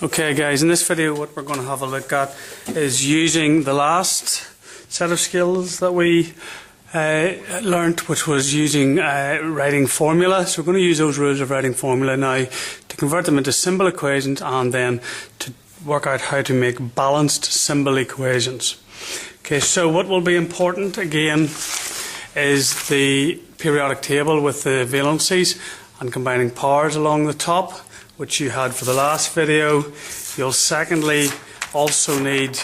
Okay guys, in this video what we're going to have a look at is using the last set of skills that we learnt, which was using writing formula. So we're going to use those rules of writing formula now to convert them into symbol equations and then to work out how to make balanced symbol equations. Okay, so what will be important again is the periodic table with the valencies and combining powers along the top, which you had for the last video. You'll secondly also need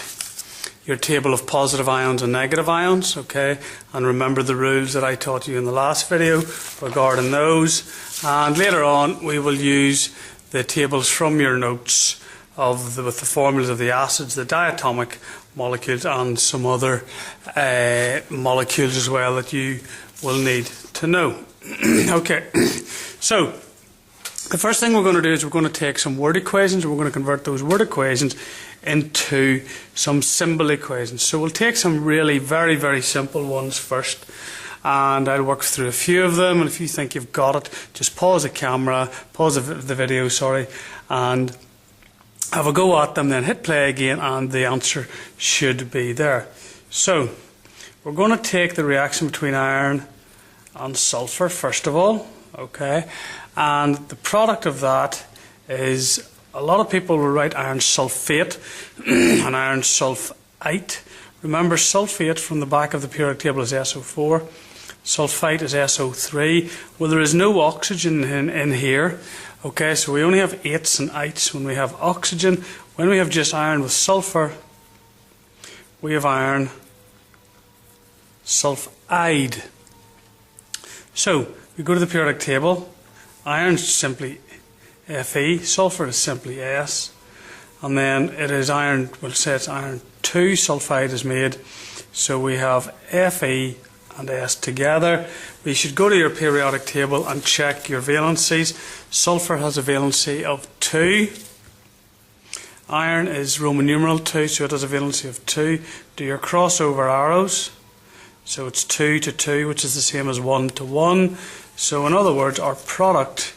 your table of positive ions and negative ions, okay? And remember the rules that I taught you in the last video regarding those. And later on we will use the tables from your notes with the formulas of the acids, the diatomic molecules and some other molecules as well that you will need to know. Okay, so the first thing we're going to do is we're going to take some word equations and we're going to convert those word equations into some symbol equations. So we'll take some really very, very simple ones first, and I'll work through a few of them, and if you think you've got it, just pause the video, and have a go at them, then hit play again and the answer should be there. So we're going to take the reaction between iron and sulfur first of all, okay? And the product of that is, a lot of people will write iron sulfate and iron sulfite. Remember, sulfate from the back of the periodic table is SO4, sulfite is SO3. Well, there is no oxygen in here, okay, so we only have 8s and ites when we have oxygen. When we have just iron with sulfur, we have iron sulfide. So we go to the periodic table. Iron is simply Fe, sulfur is simply S, and then it is iron, we'll say it's iron 2, sulfide is made, so we have Fe and S together. We should go to your periodic table and check your valencies. Sulfur has a valency of 2, iron is Roman numeral 2, so it has a valency of 2. Do your crossover arrows, so it's 2 to 2, which is the same as 1 to 1. So in other words, our product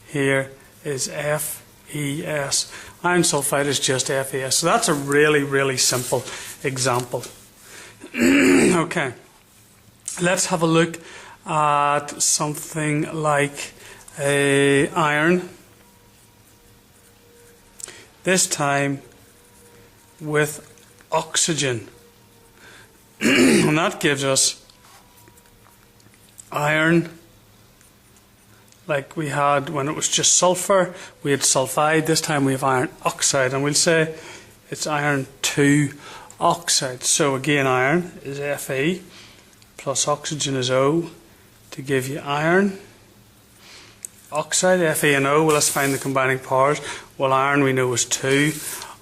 here is FeS. Iron sulfide is just FeS. So that's a really, really simple example. Okay, let's have a look at something like iron. This time with oxygen. And that gives us iron, like we had when it was just sulfur, we had sulfide. This time we have iron oxide, and we'll say it's iron 2 oxide. So again, iron is Fe plus oxygen is O to give you iron. Oxide, Fe and O, well, let's find the combining powers. Well, iron we know is 2.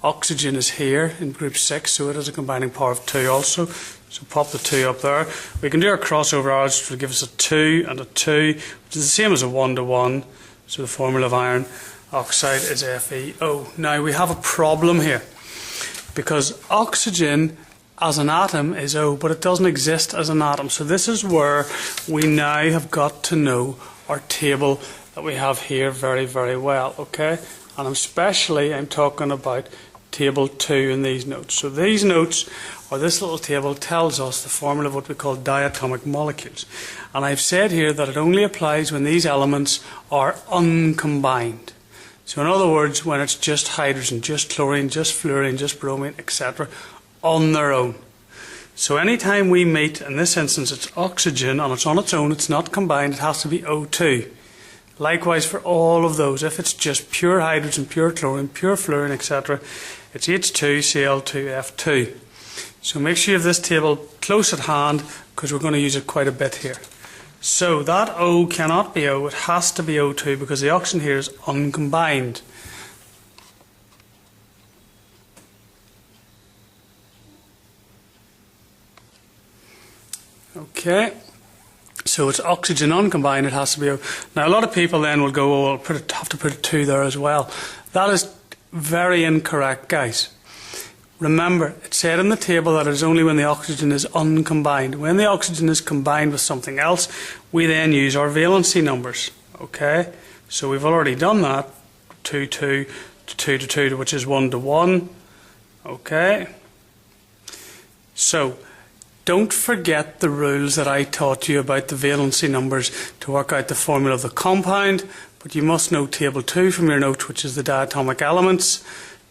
Oxygen is here in group 6, so it has a combining power of 2 also. So pop the 2 up there. We can do our crossover arrows, which will give us a 2 and a 2, which is the same as a 1 to 1. So the formula of iron oxide is FeO. Now we have a problem here, because oxygen as an atom is O, but it doesn't exist as an atom. So this is where we now have got to know our table that we have here very, very well, okay? And especially I'm talking about table 2 in these notes. So these notes, or this little table, tells us the formula of what we call diatomic molecules. And I've said here that it only applies when these elements are uncombined. So in other words, when it's just hydrogen, just chlorine, just fluorine, just bromine, etc., on their own. So anytime we meet, in this instance it's oxygen and it's on its own, it's not combined, it has to be O2. Likewise for all of those, if it's just pure hydrogen, pure chlorine, pure fluorine, etc., it's H2Cl2F2. So make sure you have this table close at hand, because we're going to use it quite a bit here. So that O cannot be O, it has to be O2, because the oxygen here is uncombined. Okay. So it's oxygen uncombined, it has to be O. Now a lot of people then will go, oh, I'll have to put a 2 there as well. That is very incorrect, guys. Remember, it said in the table that it is only when the oxygen is uncombined. When the oxygen is combined with something else, we then use our valency numbers, okay? So we've already done that, 2, 2, 2 to 2, which is 1 to 1. Okay. So, don't forget the rules that I taught you about the valency numbers to work out the formula of the compound, but you must know table 2 from your notes, which is the diatomic elements,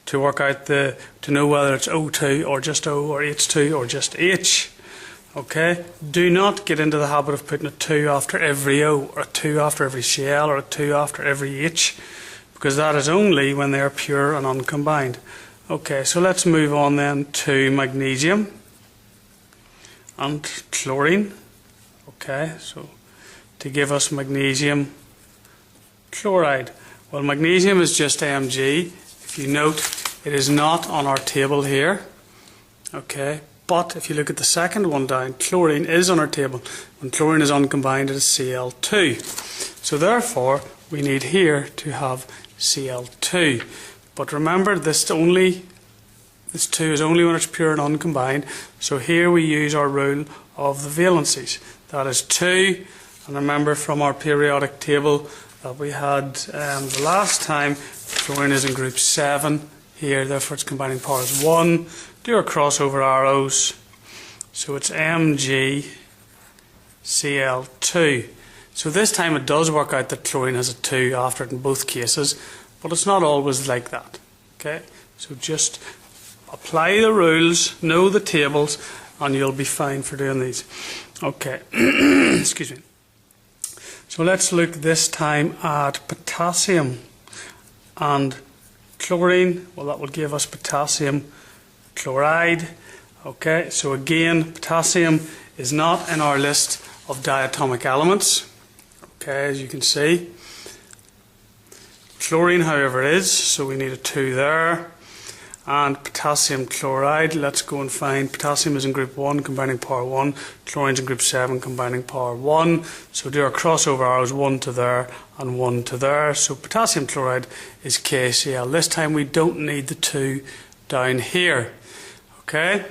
to work out to know whether it's O2 or just O, or H2 or just H. Okay? Do not get into the habit of putting a 2 after every O, or a 2 after every Cl, or a 2 after every H, because that is only when they are pure and uncombined. Okay, so let's move on then to magnesium and chlorine. Okay, so to give us magnesium chloride. Well, magnesium is just Mg. If you note, it is not on our table here. Okay, but if you look at the second one down, chlorine is on our table. When chlorine is uncombined, it is Cl2. So therefore, we need here to have Cl2. But remember, this 2 is only when it's pure and uncombined. So here we use our rule of the valencies. That is 2. And remember from our periodic table that we had the last time, chlorine is in group 7 here, therefore its combining power is 1. Do our crossover arrows. So it's MgCl2. So this time it does work out that chlorine has a 2 after it in both cases, but it's not always like that. Okay? So just apply the rules, know the tables, and you'll be fine for doing these. Okay. Excuse me. So let's look this time at potassium and chlorine. Well, that will give us potassium chloride. Okay, so again, potassium is not in our list of diatomic elements. Okay, as you can see. Chlorine, however, is, so we need a 2 there. And potassium chloride, let's go and find, potassium is in group 1, combining power 1, chlorine is in group 7, combining power 1. So do our crossover arrows, 1 to there and 1 to there. So potassium chloride is KCl. This time we don't need the 2 down here. Okay?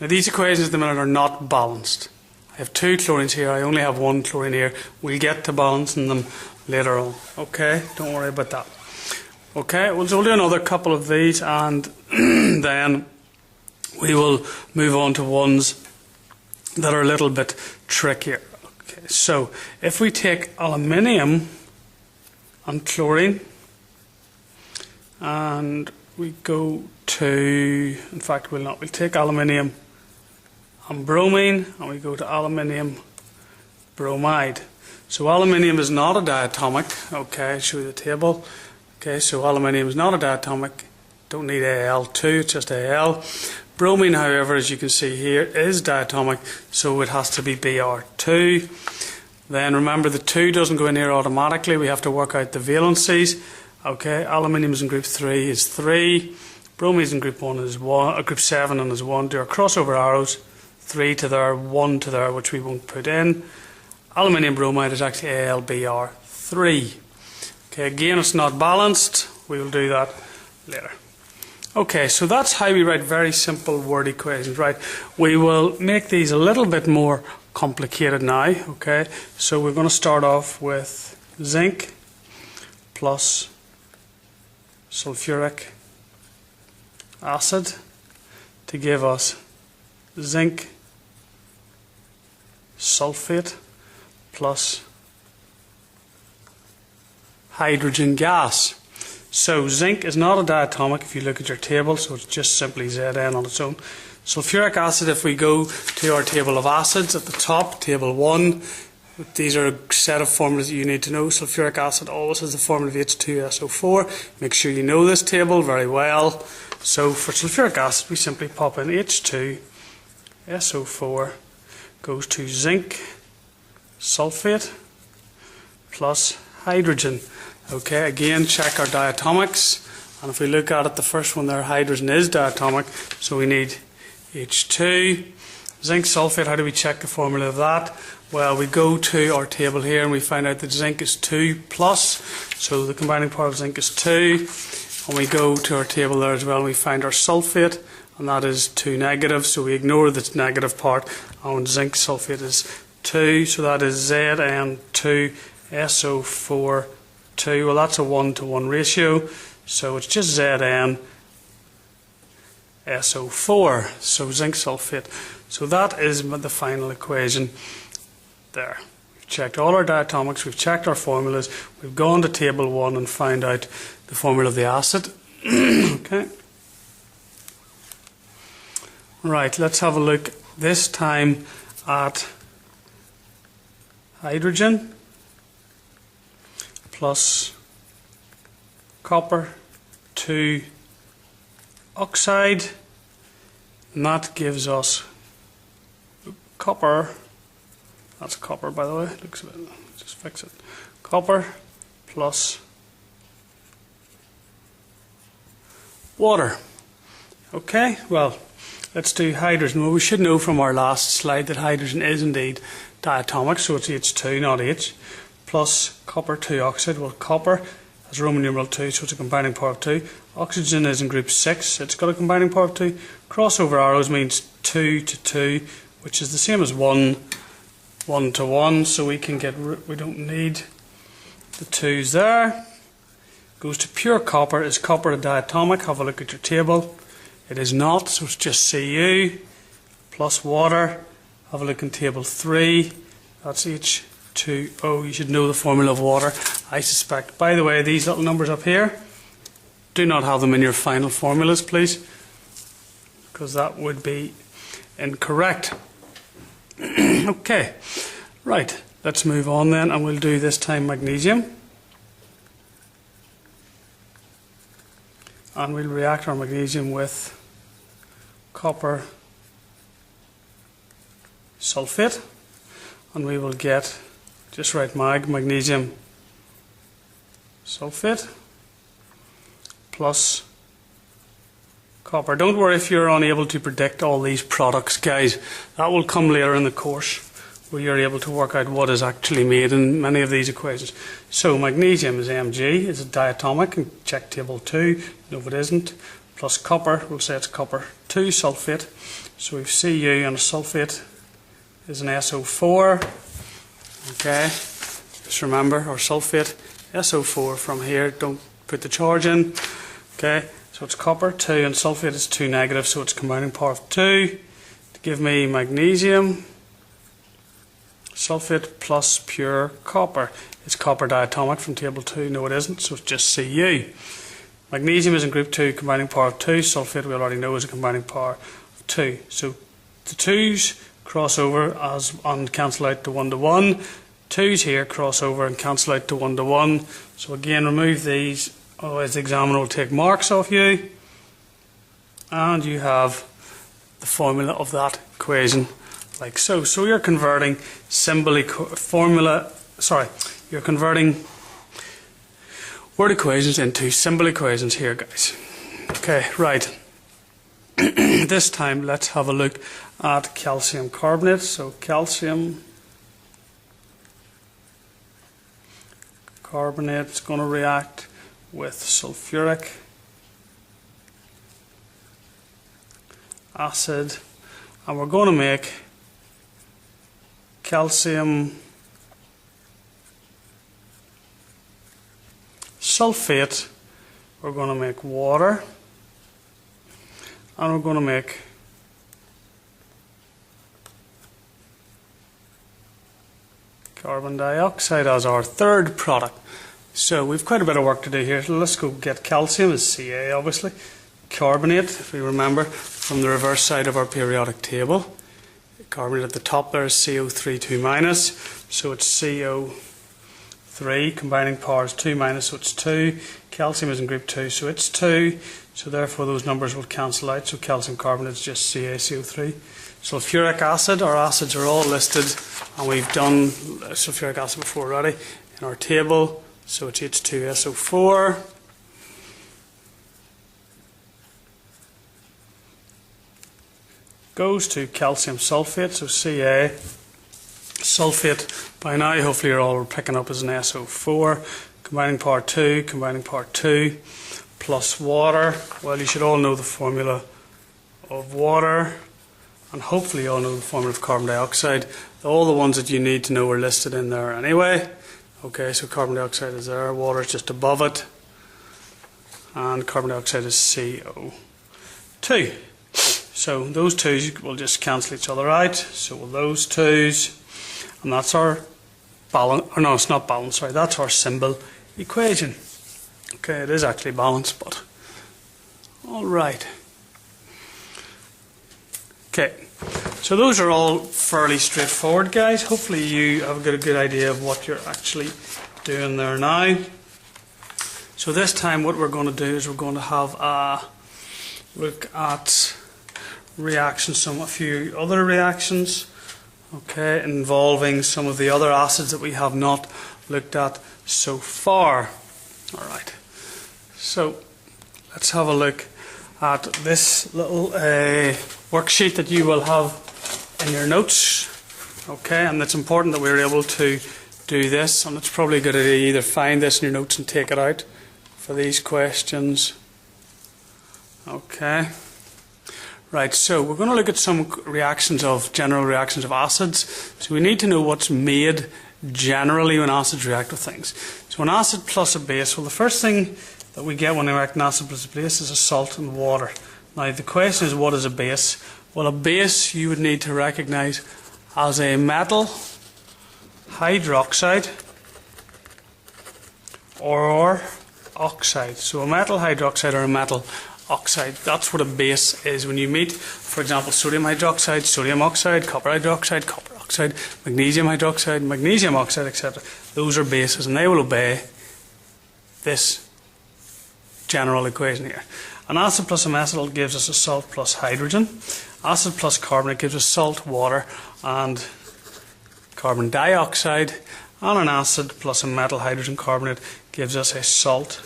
Now these equations at the minute are not balanced. I have 2 chlorines here, I only have 1 chlorine here. We'll get to balancing them later on. Okay? Don't worry about that. Okay, well, so we'll do another couple of these and then we will move on to ones that are a little bit trickier. Okay, so if we take aluminium and chlorine and we go to, in fact we'll not, we'll take aluminium and bromine and we go to aluminium bromide. So aluminium is not a diatomic. Okay, I'll show you the table. Okay, so aluminium is not a diatomic, don't need Al2, it's just Al. Bromine, however, as you can see here, is diatomic, so it has to be Br2. Then remember the 2 doesn't go in here automatically, we have to work out the valencies. Okay, aluminium is in group 3 is 3, bromine is in group 1 is 1, group 7 and is 1. Do our crossover arrows, 3 to there, 1 to there, which we won't put in. Aluminium bromide is actually AlBr3. Okay, again, it's not balanced. We will do that later. Okay, so that's how we write very simple word equations, right? We will make these a little bit more complicated now, okay? So we're going to start off with zinc plus sulfuric acid to give us zinc sulfate plus hydrogen gas. So zinc is not a diatomic if you look at your table, so it's just simply Zn on its own. Sulfuric acid, if we go to our table of acids at the top, table 1, these are a set of formulas that you need to know. Sulfuric acid always has the formula of H2SO4. Make sure you know this table very well. So for sulfuric acid, we simply pop in H2SO4 goes to zinc sulfate plus hydrogen. Okay, again, check our diatomics. And if we look at it, the first one there, hydrogen is diatomic, so we need H2. Zinc sulfate, how do we check the formula of that? Well, we go to our table here and we find out that zinc is 2 plus, so the combining power of zinc is 2. And we go to our table there as well and we find our sulfate, and that is 2 negative, so we ignore the negative part, and zinc sulfate is 2, so that is Zn2SO4 2. Well, that's a 1-to-1 ratio, So it's just Zn SO4, so zinc sulfate. So that is the final equation there. We've checked all our diatomics, we've checked our formulas, we've gone to table 1 and found out the formula of the acid. Okay. Right, let's have a look this time at hydrogen plus copper 2 oxide, and that gives us copper. That's copper, by the way. Looks a bit. Just fix it. Copper plus water. Okay. Well, let's do hydrogen. Well, we should know from our last slide that hydrogen is indeed diatomic, so it's H2, not H, plus copper 2 oxide. Well, copper has Roman numeral 2, so it's a combining power of 2. Oxygen is in group 6, it's got a combining power of 2. Crossover arrows means 2 to 2, which is the same as 1 to 1, so we don't need the 2's there. Goes to pure copper. Is copper a diatomic? Have a look at your table. It is not, so it's just Cu plus water. Have a look in table 3. That's H2O. You should know the formula of water, I suspect. By the way, these little numbers up here, do not have them in your final formulas, please, because that would be incorrect. Okay, right, let's move on then, and we'll do this time magnesium. And we'll react our magnesium with copper sulfate, and we will get, just write magnesium sulfate plus copper. Don't worry if you're unable to predict all these products, guys. That will come later in the course, where you're able to work out what is actually made in many of these equations. So magnesium is Mg, it's a diatomic, and check table 2, no it isn't, plus copper, we'll say it's copper 2 sulfate, so we've Cu and a sulfate is an SO4, okay, just remember our sulfate, SO4 from here, don't put the charge in, okay, so it's copper 2 and sulfate is 2 negative, so it's combining power of 2 to give me magnesium sulfate plus pure copper. It's copper diatomic from table 2, no it isn't, so it's just Cu. Magnesium is in group 2, combining power of 2, sulfate we already know is a combining power of 2. So the 2's cross over and cancel out to 1 to 1. 2's here cross over and cancel out to 1 to 1. So again, remove these, otherwise the examiner will take marks off you. And you have the formula of that equation like so. So you're converting you're converting word equations into symbol equations here, guys. Okay, right. This time let's have a look at calcium carbonate. So calcium carbonate is going to react with sulfuric acid, and we're going to make calcium sulfate. We're going to make water, and we're going to make carbon dioxide as our third product. So we've quite a bit of work to do here. So let's go get calcium as Ca, obviously. Carbonate, if we remember, from the reverse side of our periodic table. Carbonate at the top there is CO3 2 minus, so it's CO3, combining power is 2 minus, so it's 2. Calcium is in group 2, so it's 2. So therefore those numbers will cancel out, so calcium carbonate is just CaCO3. Sulfuric acid, our acids are all listed, and we've done sulfuric acid before already in our table, so it's H2SO4. Goes to calcium sulfate, so Ca sulfate, by now hopefully you're all picking up as an SO4, combining power 2, plus water. Well, you should all know the formula of water, and hopefully you all know the formula of carbon dioxide. All the ones that you need to know are listed in there anyway. Okay, so carbon dioxide is there, water is just above it. and carbon dioxide is CO2. So those twos will just cancel each other out. So will those twos, and that's our balance, or no, it's not balance, sorry, that's our symbol equation. Okay, it is actually balanced, but alright. Okay, so those are all fairly straightforward, guys. Hopefully you have got a good idea of what you're actually doing there now. So this time what we're going to do is we're going to have a look at reactions, a few other reactions, okay, involving some of the other acids that we have not looked at so far. Alright, so let's have a look at this little worksheet that you will have in your notes, okay, and it's important that we're able to do this, and it's probably a good idea to either find this in your notes and take it out for these questions. Okay. Right, so we're going to look at some general reactions of acids. So we need to know what's made generally when acids react with things. So an acid plus a base, well, the first thing that we get when we react an acid plus a base is a salt and water. Now the question is, what is a base? Well, a base you would need to recognize as a metal hydroxide or oxide. So a metal hydroxide or a metal oxide, that's what a base is. When you meet, for example, sodium hydroxide, sodium oxide, copper hydroxide, copper oxide, magnesium hydroxide, magnesium oxide, etc. Those are bases, and they will obey this general equation here. An acid plus a metal gives us a salt plus hydrogen. Acid plus carbonate gives us salt, water, and carbon dioxide. And an acid plus a metal hydrogen carbonate gives us a salt,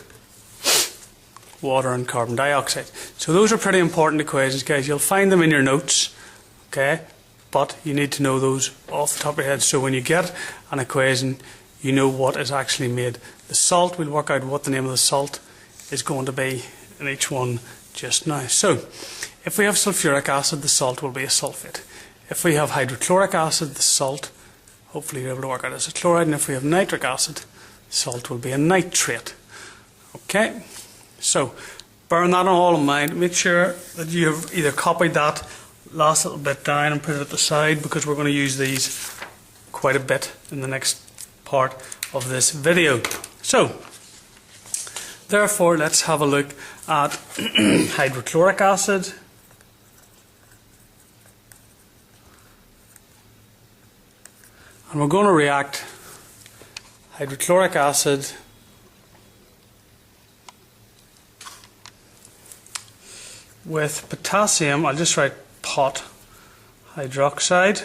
water, and carbon dioxide. So those are pretty important equations, guys. You'll find them in your notes, okay? But you need to know those off the top of your head. So when you get an equation, you know what is actually made. The salt, we'll work out what the name of the salt is going to be in each one just now. So if we have sulfuric acid, the salt will be a sulfate. If we have hydrochloric acid, the salt, hopefully you're able to work out as a chloride. And if we have nitric acid, salt will be a nitrate. Okay? So, bearing that all in mind, make sure that you've either copied that last little bit down and put it at the side, because we're going to use these quite a bit in the next part of this video. So, therefore, let's have a look at hydrochloric acid. And we're going to react hydrochloric acid with potassium. I'll just write pot hydroxide.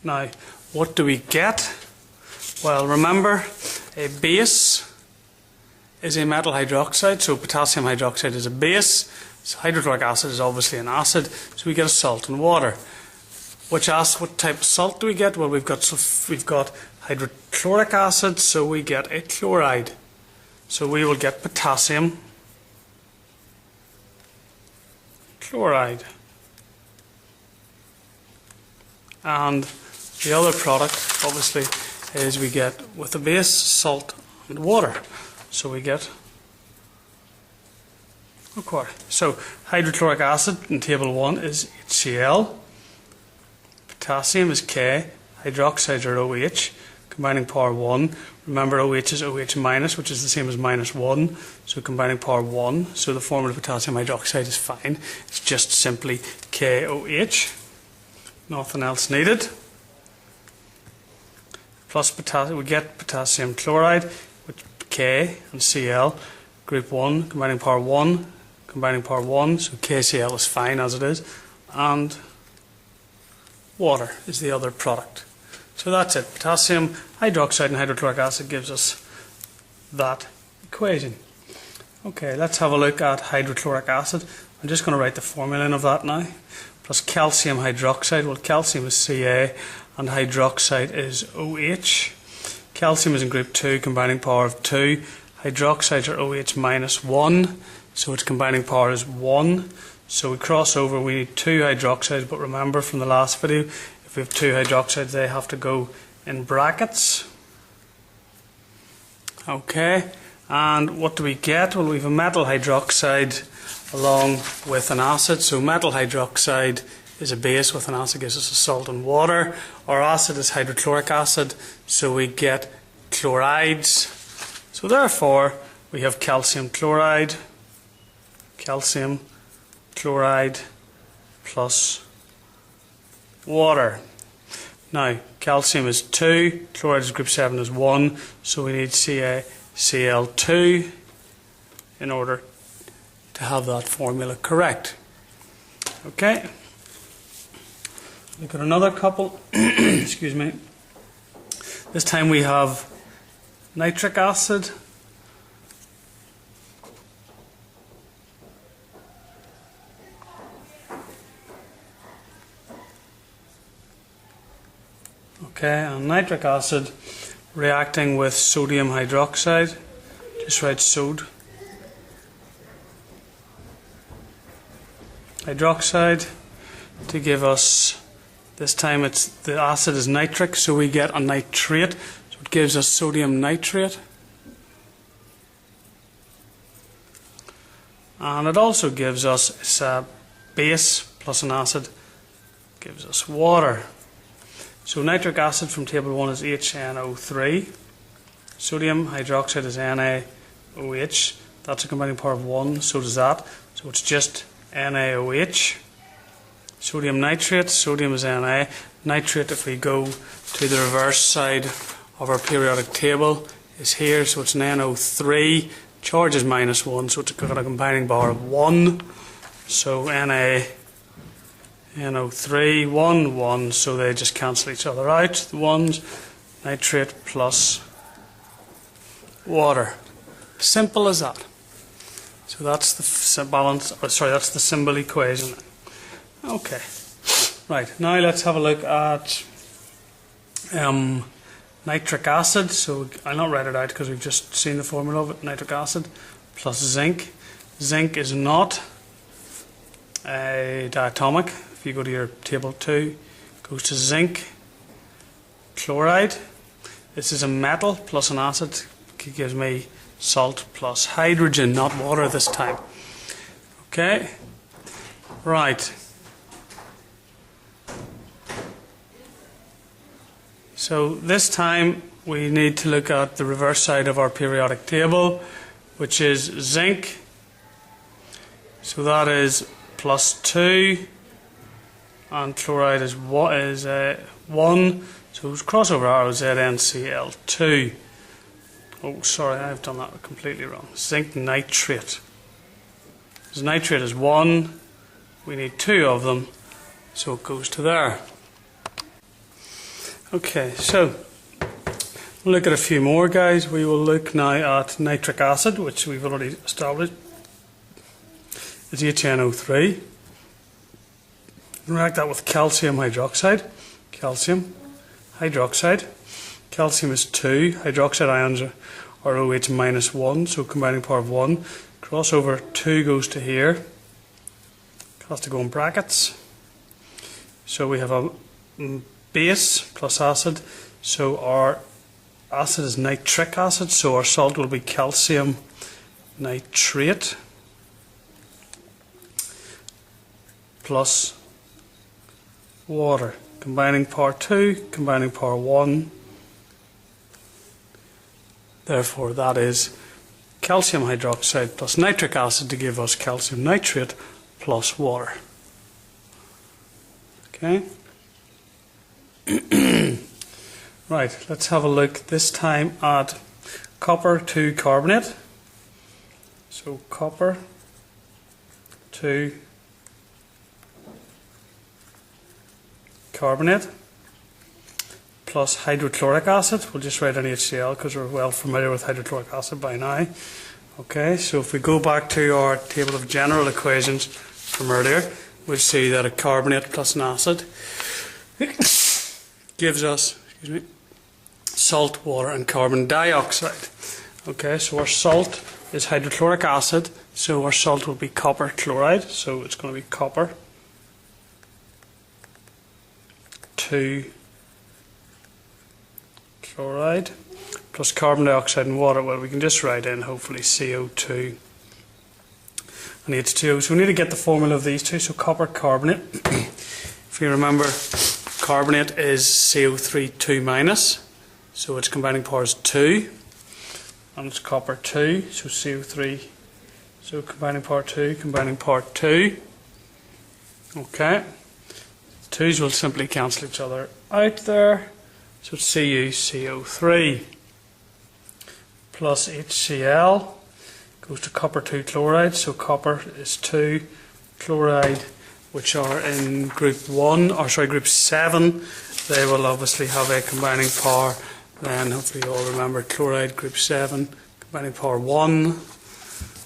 Now, what do we get? Well, remember, a base is a metal hydroxide, so potassium hydroxide is a base. So hydrochloric acid is obviously an acid, so we get a salt and water. Which asks, what type of salt do we get? Well, we've got hydrochloric acid, so we get a chloride. So we will get potassium chloride. And the other product, obviously, is we get, with the base, salt and water. So we get a quarter. So hydrochloric acid in table 1 is HCl. Potassium is K. Hydroxides are OH. Combining power 1. Remember, OH is OH minus, which is the same as minus 1. So combining power 1. So the formula of potassium hydroxide is fine. It's just simply KOH. Nothing else needed. Plus potassium, we get potassium chloride, which K and Cl. Group 1, combining power 1. Combining power 1, so KCl is fine as it is. And water is the other product. So that's it. Potassium hydroxide and hydrochloric acid gives us that equation. Okay, let's have a look at hydrochloric acid. I'm just going to write the formula in of that now. Plus calcium hydroxide. Well, calcium is Ca and hydroxide is OH. Calcium is in group 2, combining power of 2. Hydroxides are OH minus 1, so its combining power is 1. So we cross over, we need 2 hydroxides, but remember from the last video, if we have 2 hydroxides, they have to go in brackets. Okay, And what do we get? Well, we have a metal hydroxide along with an acid. So metal hydroxide is a base with an acid, gives us a salt and water. Our acid is hydrochloric acid, so we get chlorides. So therefore, we have calcium chloride plus water. Now, calcium is 2, chloride is group 7 is 1, so we need CaCl2 in order to have that formula correct. Okay. Look at another couple. Excuse me. This time we have nitric acid. Okay, and nitric acid reacting with sodium hydroxide. Just write sod. Hydroxide to give us, this time it's the acid is nitric, so we get a nitrate. So it gives us sodium nitrate. And it also gives us, it's a base plus an acid, gives us water. So nitric acid from table 1 is HNO3. Sodium hydroxide is NaOH. That's a combining power of 1, so does that. So it's just NaOH. Sodium nitrate, sodium is Na. Nitrate, if we go to the reverse side of our periodic table, is here, so it's NaO3. Charge is -1, so it's got a combining power of 1. So NaNO3, 1, 1, so they just cancel each other out, the ones. Nitrate plus water. Simple as that. So that's the balance, that's the symbol equation. Okay. Right, now let's have a look at nitric acid. So I'll not write it out because we've just seen the formula of it. Nitric acid plus zinc. Zinc is not a diatomic. If you go to your table 2, it goes to zinc chloride. This is a metal plus an acid. It gives me salt plus hydrogen, not water this time. Okay. Right. So this time we need to look at the reverse side of our periodic table, which is zinc. So that is +2, and chloride is 1. So it's crossover arrow ZnCl2. Oh, sorry, I've done that completely wrong. Zinc nitrate. Because nitrate is 1. We need 2 of them, so it goes to there. Okay, so we'll look at a few more, guys. We will look now at nitric acid, which we've already established. It's HNO3. React that with calcium hydroxide. Calcium hydroxide. Calcium is 2. Hydroxide ions are OH -1, so combining power of 1. Crossover 2 goes to here. It has to go in brackets. So we have a base plus acid. So our acid is nitric acid, so our salt will be calcium nitrate plus water. Combining power 2, combining power 1. Therefore, that is calcium hydroxide plus nitric acid to give us calcium nitrate plus water. Okay. Right, let's have a look this time at copper to carbonate. So copper to carbonate plus hydrochloric acid. We'll just write NaHCl because we're well familiar with hydrochloric acid by now. Okay, so if we go back to our table of general equations from earlier, we'll see that a carbonate plus an acid gives us, salt, water and carbon dioxide. Okay, so our salt is hydrochloric acid, so our salt will be copper chloride, so it's going to be copper to chloride plus carbon dioxide and water. Well, we can just write in, hopefully, CO2 and H2O. So we need to get the formula of these two. So copper carbonate. If you remember, carbonate is CO3 2 minus. So its combining power is 2. And it's copper 2. So CO3. So combining power 2, combining power 2. Okay. 2's will simply cancel each other out there. So it's CuCO3 plus HCl goes to copper 2 chloride. So copper is 2, chloride, which are in group 1, or sorry, group 7, they will obviously have a combining power. Then hopefully you all remember chloride, group 7, combining power 1.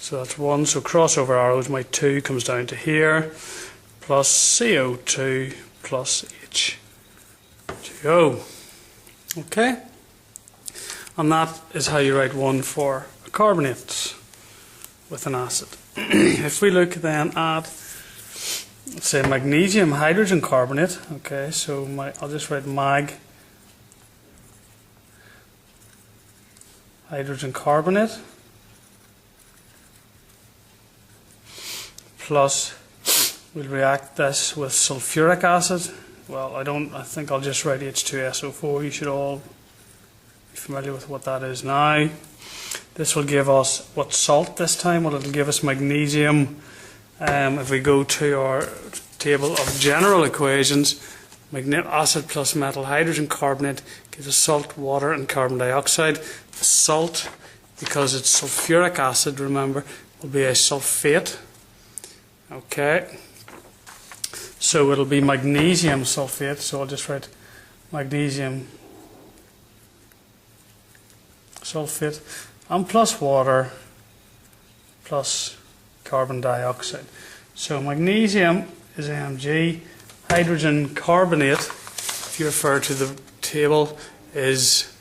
So that's 1. So crossover arrows, my 2 comes down to here, plus CO2 plus H2O. Okay? And that is how you write one for a carbonate with an acid. If we look then at, let's say, magnesium hydrogen carbonate, okay, so I'll just write mag hydrogen carbonate plus we'll react this with sulfuric acid. Well, I think I'll just write H2SO4. You should all be familiar with what that is now. This will give us what salt this time? Well, it'll give us magnesium. If we go to our table of general equations, acid plus metal hydrogen carbonate gives us salt, water and carbon dioxide. The salt, because it's sulfuric acid, remember, will be a sulfate. Okay. So it'll be magnesium sulfate, so I'll just write magnesium sulfate, and plus water plus carbon dioxide. So magnesium is Mg, hydrogen carbonate, if you refer to the table, is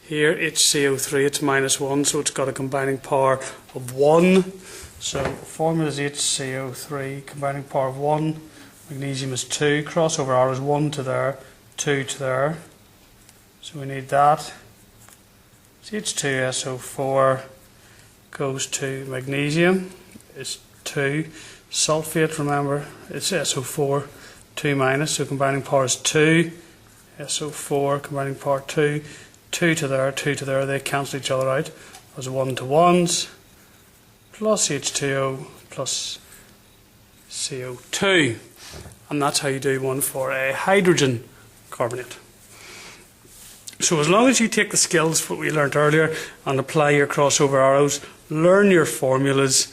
here, HCO3, it's -1, so it's got a combining power of 1. So the formula is HCO3, combining power of 1, magnesium is 2, crossover R is 1 to there, 2 to there, so we need that. So H2SO4 goes to magnesium, is 2, sulfate, remember, it's SO4, 2 minus, so combining power is 2, SO4, combining power 2, 2 to there, 2 to there, they cancel each other out as 1 to 1s. Plus H2O plus CO2. And that's how you do one for a hydrogen carbonate. So as long as you take the skills that we learnt earlier and apply your crossover arrows, learn your formulas,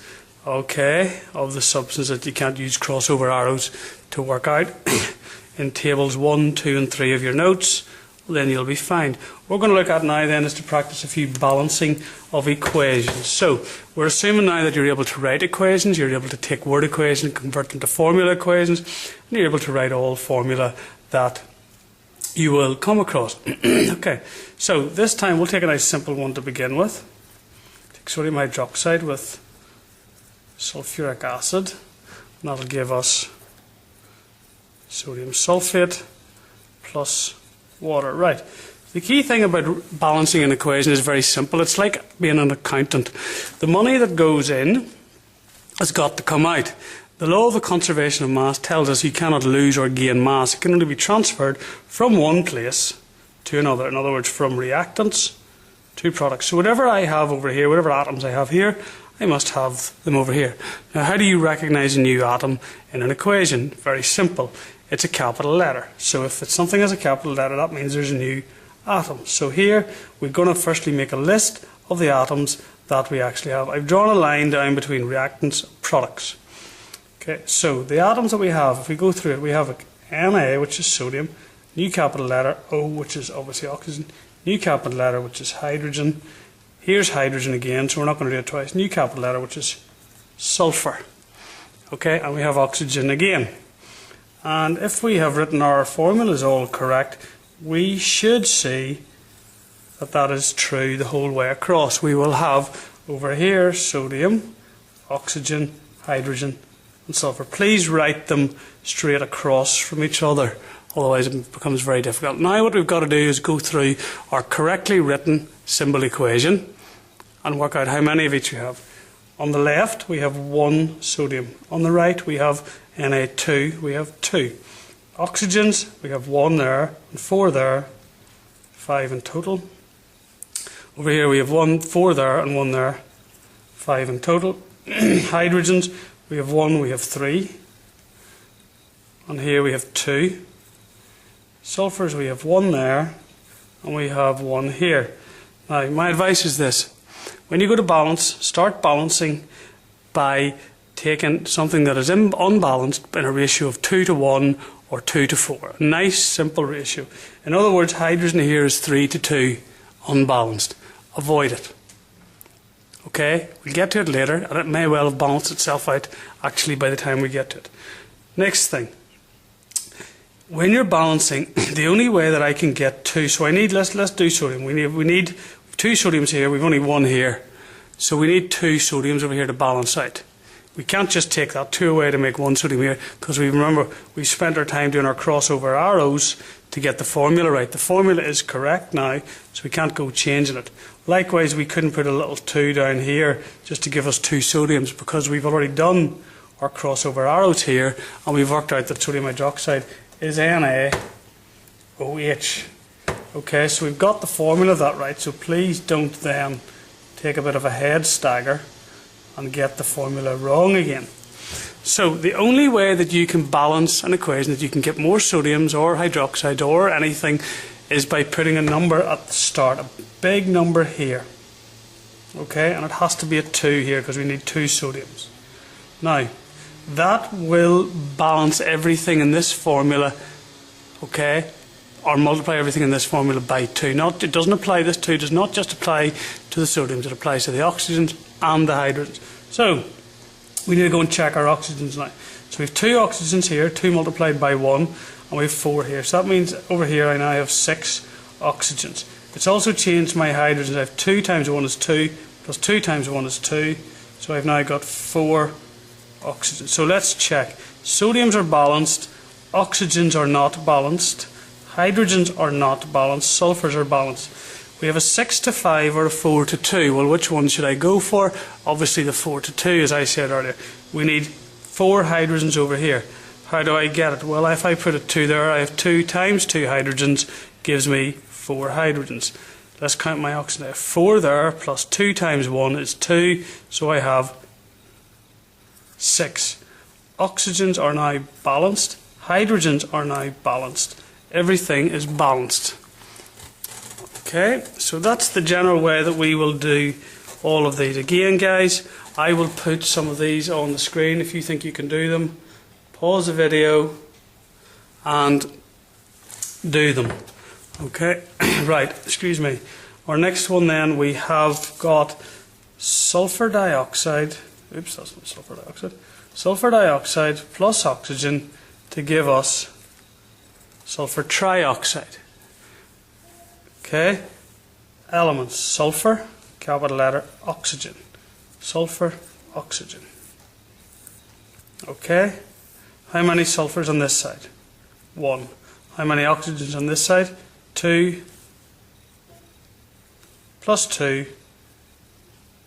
okay, of the substance that you can't use crossover arrows to work out in tables 1, 2 and 3 of your notes, then you'll be fine. What we're going to look at now then is to practice a few balancing of equations. So we're assuming now that you're able to write equations, you're able to take word equations, convert them to formula equations, and you're able to write all formula that you will come across. Okay, so this time we'll take a nice simple one to begin with. Take sodium hydroxide with sulfuric acid, and that'll give us sodium sulfate plus water. Right. The key thing about balancing an equation is very simple. It's like being an accountant. The money that goes in has got to come out. The law of the conservation of mass tells us you cannot lose or gain mass. It can only be transferred from one place to another. In other words, from reactants to products. So whatever I have over here, whatever atoms I have here, I must have them over here. Now, how do you recognize a new atom in an equation? Very simple. It's a capital letter. So if it's something as a capital letter, that means there's a new atom. So here we're going to firstly make a list of the atoms that we actually have. I've drawn a line down between reactants and products. Okay, so the atoms that we have, if we go through it, we have Na, which is sodium, new capital letter, O, which is obviously oxygen, new capital letter, which is hydrogen. Here's hydrogen again, so we're not going to do it twice. New capital letter, which is sulfur. Okay, and we have oxygen again. And if we have written our formulas all correct, we should see that that is true the whole way across. We will have over here sodium, oxygen, hydrogen and sulfur. Please write them straight across from each other. otherwise it becomes very difficult. Now what we've got to do is go through our correctly written symbol equation and work out how many of each we have. On the left we have 1 sodium. On the right we have Na2, we have 2. Oxygens, we have 1 there and 4 there, 5 in total. Over here we have 4 there and 1 there, 5 in total. Hydrogens, we have 1, we have 3. And here we have 2. Sulfurs, we have 1 there and we have 1 here. Now my advice is this: when you go to balance, start balancing by taking something that is unbalanced in a ratio of 2 to 1 or 2 to 4. A nice simple ratio. In other words, hydrogen here is 3 to 2, unbalanced. Avoid it. Okay, we'll get to it later, and it may well have balanced itself out actually by the time we get to it. Next thing, when you're balancing, the only way that I can get 2, so I need, let's do sodium. We need 2 sodiums here, we've only 1 here. So we need 2 sodiums over here to balance out. We can't just take that 2 away to make 1 sodium here, because remember, we spent our time doing our crossover arrows to get the formula right. The formula is correct now, so we can't go changing it. Likewise, we couldn't put a little 2 down here just to give us 2 sodiums, because we've already done our crossover arrows here, and we've worked out that sodium hydroxide is NaOH. Okay, so we've got the formula of that right, so please don't then take a bit of a head stagger and get the formula wrong again. So the only way that you can balance an equation, that you can get more sodiums or hydroxides or anything, is by putting a number at the start, a big number here. Okay, and it has to be a 2 here because we need 2 sodiums. Now, that will balance everything in this formula, okay, or multiply everything in this formula by 2. It doesn't apply, this 2 does not just apply to the sodiums, it applies to the oxygens and the hydrogens. So, we need to go and check our oxygens now. So we have 2 oxygens here, 2 multiplied by 1, and we have 4 here. So that means over here I now have 6 oxygens. It's also changed my hydrogens. I have 2 times 1 is 2, plus 2 times 1 is 2. So I've now got 4 oxygens. So let's check. Sodiums are balanced, oxygens are not balanced, hydrogens are not balanced, sulfurs are balanced. We have a 6 to 5 or a 4 to 2. Well, which one should I go for? Obviously the 4 to 2, as I said earlier. We need 4 hydrogens over here. How do I get it? Well, if I put a 2 there, I have 2 times 2 hydrogens gives me 4 hydrogens. Let's count my oxygen. I have 4 there, plus 2 times 1 is 2, so I have 6. Oxygens are now balanced. Hydrogens are now balanced. Everything is balanced. Okay, so that's the general way that we will do all of these. Again, guys, I will put some of these on the screen if you think you can do them. Pause the video and do them. Okay, right, excuse me. Our next one then, we have got sulfur dioxide. Oops, that's not sulfur dioxide. Sulfur dioxide plus oxygen to give us sulfur trioxide. Okay, elements: sulfur, capital letter, oxygen. Sulfur, oxygen. Okay, how many sulfurs on this side? 1. How many oxygens on this side? 2 plus 2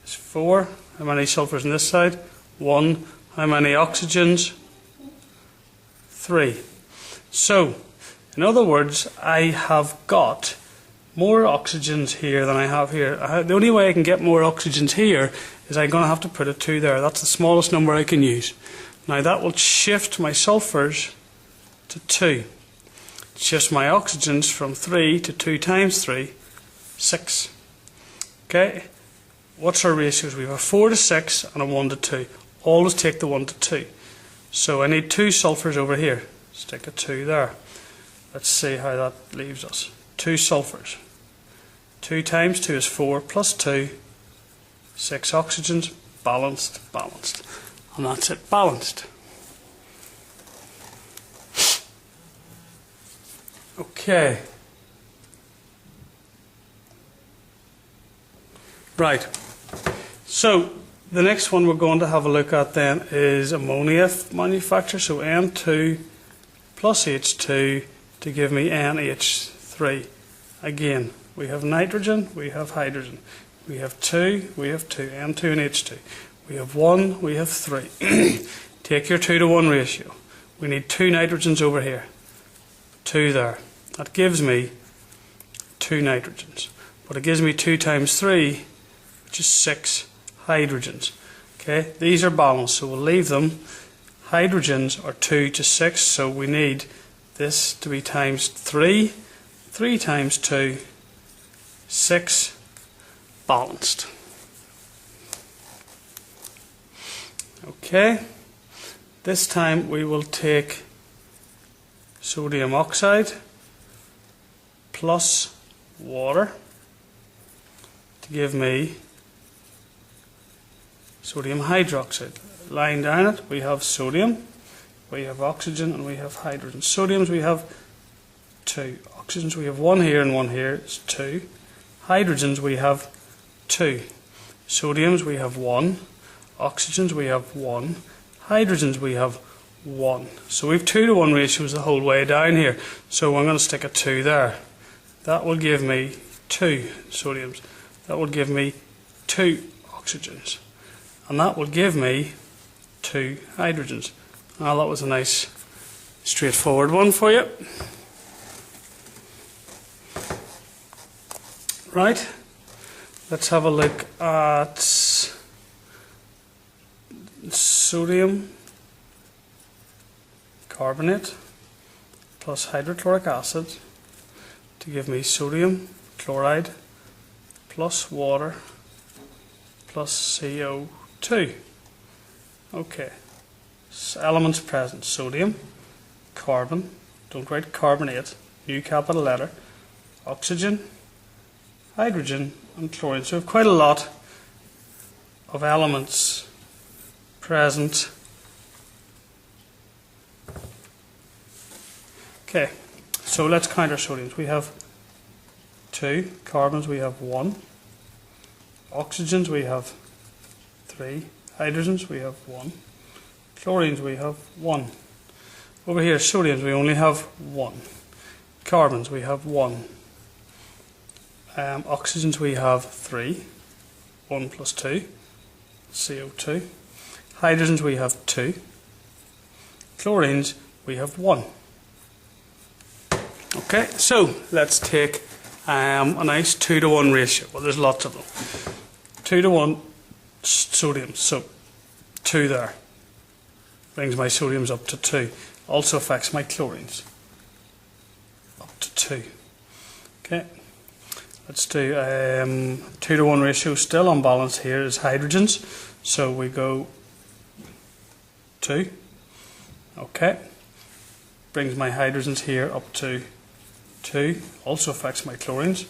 is 4. How many sulfurs on this side? 1. How many oxygens? 3. So, in other words, I have got more oxygens here than I have here. The only way I can get more oxygens here is I'm going to have to put a 2 there. That's the smallest number I can use. Now that will shift my sulfurs to 2. It shifts my oxygens from 3 to 2 times 3, 6. Okay, what's our ratios? We have a 4 to 6 and a 1 to 2. Always take the 1 to 2. So I need 2 sulfurs over here. Stick a 2 there. Let's see how that leaves us. 2 sulfurs. 2 times 2 is 4, plus 2, 6 oxygens, balanced, balanced. And that's it, balanced. Okay. Right. So, the next one we're going to have a look at then is ammonia manufacture. So, N2 plus H2 to give me NH3. Again, we have nitrogen, we have hydrogen. We have 2, we have 2, N2 and H2. We have 1, we have 3. Take your 2 to 1 ratio. We need 2 nitrogens over here. 2 there. That gives me 2 nitrogens. But it gives me 2 times 3, which is 6 hydrogens. Okay, these are balanced, so we'll leave them. Hydrogens are 2 to 6, so we need this to be times 3. 3 times 2, 6, balanced. Okay, this time we will take sodium oxide plus water to give me sodium hydroxide. Lying down it, we have sodium, we have oxygen, and we have hydrogen. Sodiums we have 2. Oxygens we have 1 here and 1 here, it's 2. Hydrogens we have 2. Sodiums we have 1. Oxygens we have 1. Hydrogens we have 1. So we have 2 to 1 ratios the whole way down here. So I'm going to stick a 2 there. That will give me 2 sodiums. That will give me 2 oxygens. And that will give me 2 hydrogens. Well, that was a nice straightforward one for you. Right, let's have a look at sodium carbonate plus hydrochloric acid to give me sodium chloride plus water plus CO2. Okay, so elements present: sodium, carbon, don't write carbonate, new capital letter, oxygen, hydrogen and chlorine. So we have quite a lot of elements present. Okay, so let's count our sodiums. We have 2, carbons we have 1, oxygens we have 3, hydrogens we have 1, chlorines we have 1. Over here, sodiums we only have 1, carbons we have 1. Oxygens we have 3, 1 plus 2, CO2. Hydrogens we have 2. Chlorines we have 1. Okay, so let's take a nice 2 to 1 ratio. Well, there's lots of them. 2 to 1 sodium, so 2 there. Brings my sodiums up to 2. Also affects my chlorines. Up to 2. Okay. Let's do 2 to 1 ratio. Still unbalanced here is hydrogens. So we go 2. Okay. Brings my hydrogens here up to 2. Also affects my chlorines.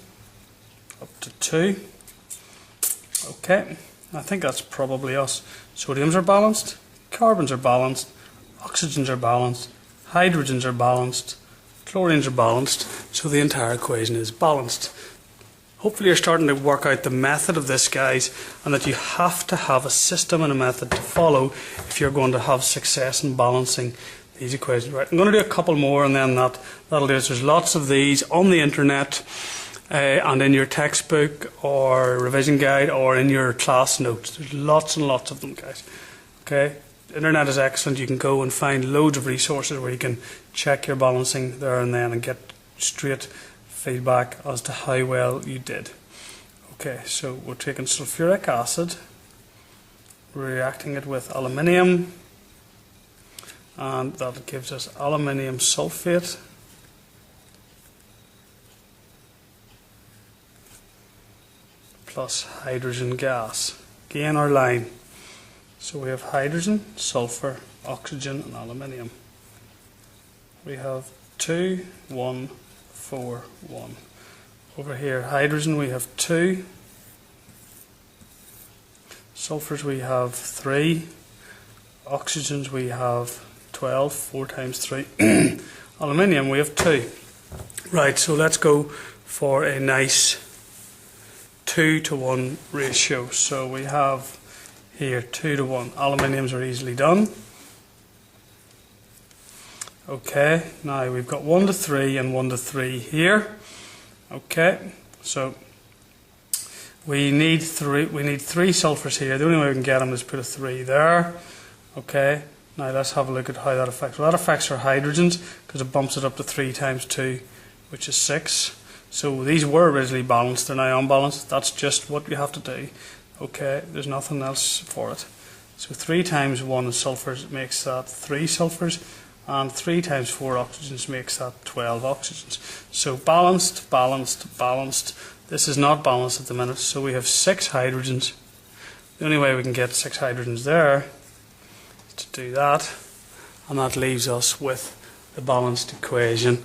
Up to 2. Okay. I think that's probably us. Sodiums are balanced. Carbons are balanced. Oxygens are balanced. Hydrogens are balanced. Chlorines are balanced. So the entire equation is balanced. Hopefully you're starting to work out the method of this, guys, and that you have to have a system and a method to follow if you're going to have success in balancing these equations. Right, I'm going to do a couple more and then that'll do it. There's lots of these on the internet and in your textbook or revision guide or in your class notes. There's lots and lots of them, guys. Okay, the internet is excellent. You can go and find loads of resources where you can check your balancing there and then and get straight feedback as to how well you did. Okay, so we're taking sulfuric acid, reacting it with aluminium, and that gives us aluminium sulfate plus hydrogen gas. Again, our line. So we have hydrogen, sulfur, oxygen and aluminium. We have 2, 1, 4, 1. Over here, hydrogen we have 2. Sulfurs we have 3. Oxygens we have 12, 4 times 3. Aluminium we have 2. Right, so let's go for a nice 2 to 1 ratio. So we have here 2 to 1. Aluminiums are easily done. Okay, now we've got 1 to 3 and 1 to 3 here. Okay, so we need three sulfurs here. The only way we can get them is put a 3 there. Okay, now let's have a look at how that affects. Well, that affects our hydrogens because it bumps it up to 3 times 2, which is 6. So these were originally balanced, they're now unbalanced. That's just what we have to do. Okay, there's nothing else for it. So 3 times 1 sulfurs makes that 3 sulfurs, and 3 times 4 oxygens makes that 12 oxygens. So balanced, balanced, balanced. This is not balanced at the minute, so we have 6 hydrogens. The only way we can get 6 hydrogens there is to do that, and that leaves us with the balanced equation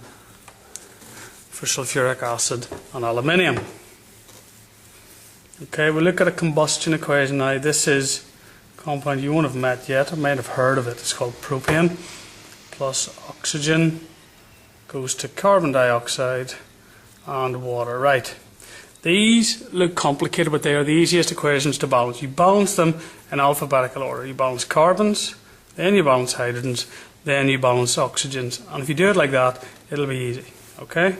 for sulfuric acid and aluminium. Okay, we'll look at a combustion equation now. This is a compound you won't have met yet, or might have heard of it. It's called propane plus oxygen goes to carbon dioxide and water. Right. These look complicated, but they are the easiest equations to balance. You balance them in alphabetical order. You balance carbons, then you balance hydrogens, then you balance oxygens. And if you do it like that, it'll be easy. Okay?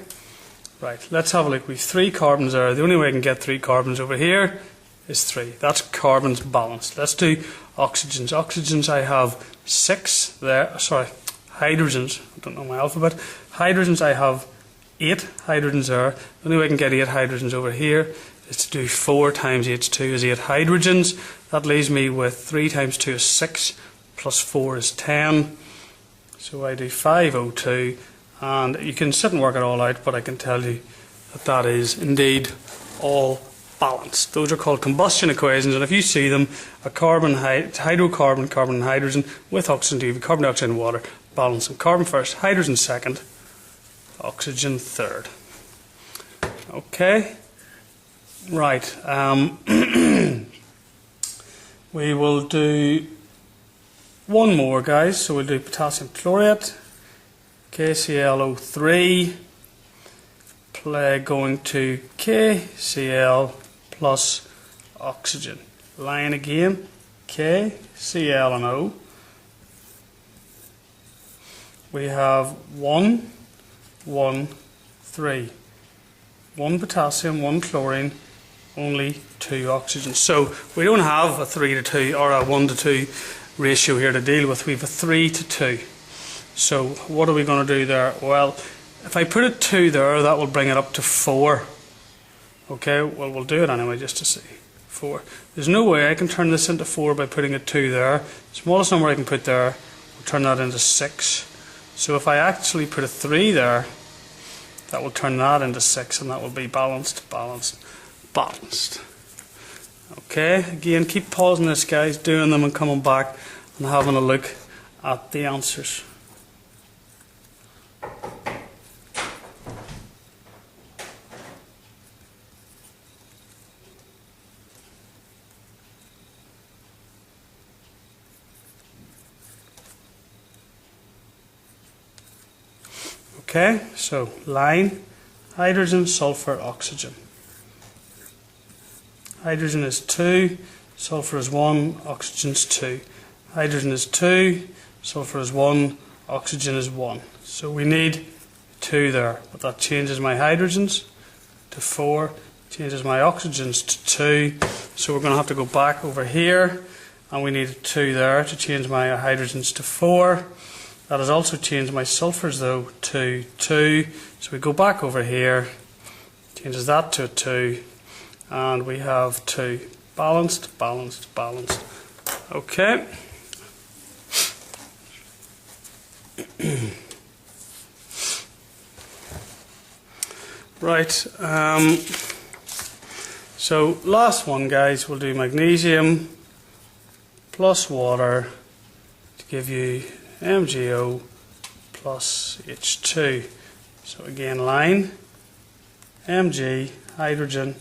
Right, let's have a look. We have 3 carbons there. The only way I can get 3 carbons over here is 3. That's carbons balanced. Let's do oxygens. Oxygens, I have 6 there. Sorry, hydrogens. I don't know my alphabet. Hydrogens, I have 8 hydrogens there. The only way I can get 8 hydrogens over here is to do 4 times H2 is 8 hydrogens. That leaves me with 3 times 2 is 6, plus 4 is 10. So I do 5O2. And you can sit and work it all out, but I can tell you that that is indeed all balanced. Those are called combustion equations, and if you see them, a carbon, hydrocarbon, carbon and hydrogen with oxygen, you have carbon dioxide and water, balancing carbon first, hydrogen second, oxygen third. Okay, right. We will do one more, guys. So we'll do potassium chlorate. KClO3 going to KCl plus oxygen. Line again, KCl and O. We have 1, 1, 3. 1 potassium, 1 chlorine, only 2 oxygens. So we don't have a 3 to 2 or a 1 to 2 ratio here to deal with. We have a 3 to 2. So what are we going to do there? Well, if I put a 2 there, that will bring it up to 4. Okay, well, we'll do it anyway just to see. 4. There's no way I can turn this into 4 by putting a 2 there. Smallest number I can put there, will turn that into 6. So if I actually put a 3 there, that will turn that into 6, and that will be balanced, balanced, balanced. Okay, again, keep pausing this, guys, doing them and coming back and having a look at the answers. Okay, so line, hydrogen, sulfur, oxygen. Hydrogen is 2, sulfur is 1, oxygen is 2. Hydrogen is 2, sulfur is 1, oxygen is 1. So we need 2 there, but that changes my hydrogens to 4, changes my oxygens to 2. So we're going to have to go back over here, and we need a 2 there to change my hydrogens to 4. That has also changed my sulfurs though to 2. So we go back over here, changes that to a 2, and we have 2. Balanced, balanced, balanced. Okay. Right. So last one, guys, we'll do magnesium plus water to give you MgO plus H2. So again, line, Mg, hydrogen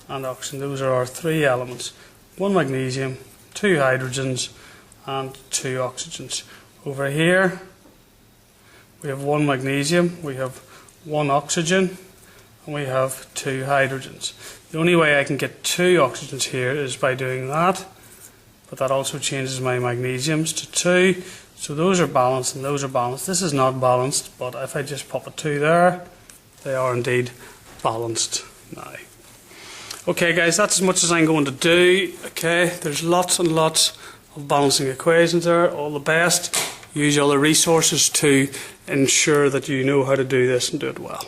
and oxygen. Those are our 3 elements. 1 magnesium, 2 hydrogens and 2 oxygens. Over here we have 1 magnesium, we have 1 oxygen, and we have 2 hydrogens. The only way I can get 2 oxygens here is by doing that, but that also changes my magnesiums to 2. So those are balanced and those are balanced. This is not balanced, but if I just pop a 2 there, they are indeed balanced now. Okay guys, that's as much as I'm going to do. Okay, there's lots and lots of balancing equations there. All the best. Use all the resources to ensure that you know how to do this and do it well.